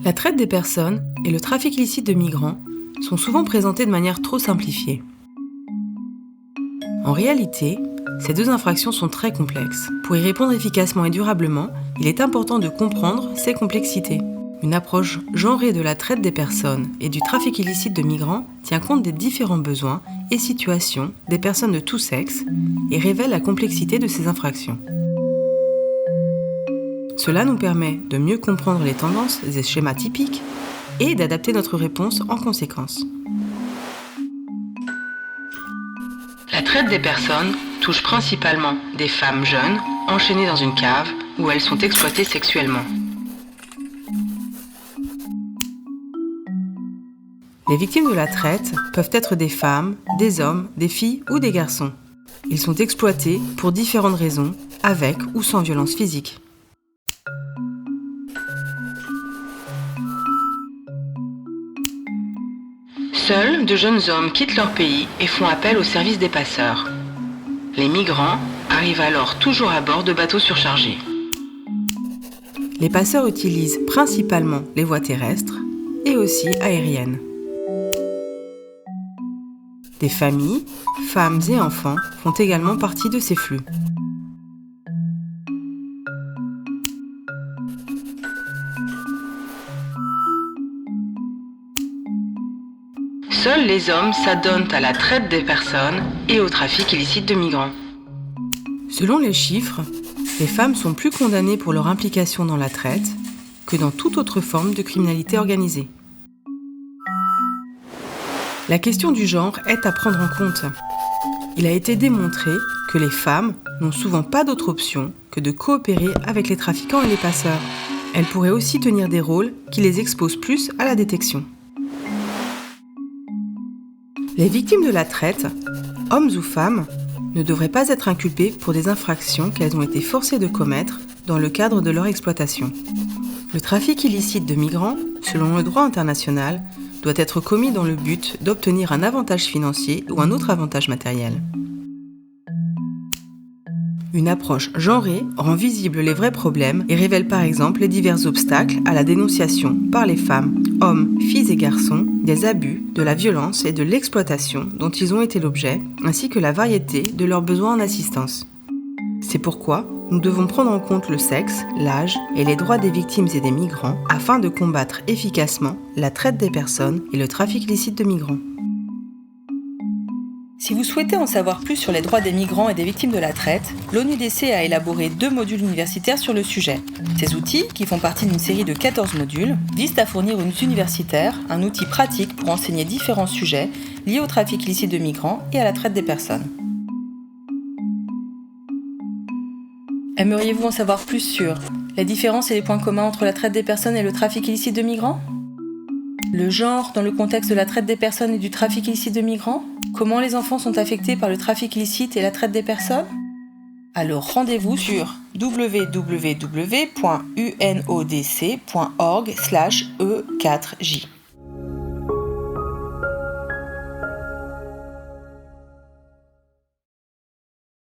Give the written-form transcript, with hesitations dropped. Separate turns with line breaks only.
La traite des personnes et le trafic illicite de migrants sont souvent présentés de manière trop simplifiée. En réalité, ces deux infractions sont très complexes. Pour y répondre efficacement et durablement, il est important de comprendre ces complexités. Une approche genrée de la traite des personnes et du trafic illicite de migrants tient compte des différents besoins et situations des personnes de tous sexes et révèle la complexité de ces infractions. Cela nous permet de mieux comprendre les tendances et schémas typiques et d'adapter notre réponse en conséquence. La traite des personnes touche principalement des femmes jeunes enchaînées dans une cave où elles sont exploitées sexuellement. Les victimes de la traite peuvent être des femmes, des hommes, des filles ou des garçons. Ils sont exploités pour différentes raisons, avec ou sans violence physique. Seuls de jeunes hommes quittent leur pays et font appel au service des passeurs. Les migrants arrivent alors toujours à bord de bateaux surchargés. Les passeurs utilisent principalement les voies terrestres et aussi aériennes. Des familles, femmes et enfants font également partie de ces flux. Seuls les hommes s'adonnent à la traite des personnes et au trafic illicite de migrants. Selon les chiffres, les femmes sont plus condamnées pour leur implication dans la traite que dans toute autre forme de criminalité organisée. La question du genre est à prendre en compte. Il a été démontré que les femmes n'ont souvent pas d'autre option que de coopérer avec les trafiquants et les passeurs. Elles pourraient aussi tenir des rôles qui les exposent plus à la détection. Les victimes de la traite, hommes ou femmes, ne devraient pas être inculpées pour des infractions qu'elles ont été forcées de commettre dans le cadre de leur exploitation. Le trafic illicite de migrants, selon le droit international, doit être commis dans le but d'obtenir un avantage financier ou un autre avantage matériel. Une approche genrée rend visibles les vrais problèmes et révèle par exemple les divers obstacles à la dénonciation par les femmes, hommes, filles et garçons des abus, de la violence et de l'exploitation dont ils ont été l'objet, ainsi que la variété de leurs besoins en assistance. C'est pourquoi nous devons prendre en compte le sexe, l'âge et les droits des victimes et des migrants afin de combattre efficacement la traite des personnes et le trafic illicite de migrants. Si vous souhaitez en savoir plus sur les droits des migrants et des victimes de la traite, l'ONUDC a élaboré 2 modules universitaires sur le sujet. Ces outils, qui font partie d'une série de 14 modules, visent à fournir aux universitaires un outil pratique pour enseigner différents sujets liés au trafic illicite de migrants et à la traite des personnes. Aimeriez-vous en savoir plus sur la différence et les points communs entre la traite des personnes et le trafic illicite de migrants ? Le genre dans le contexte de la traite des personnes et du trafic illicite de migrants ? Comment les enfants sont affectés par le trafic illicite et la traite des personnes ? Alors rendez-vous sur www.unodc.org/E4J.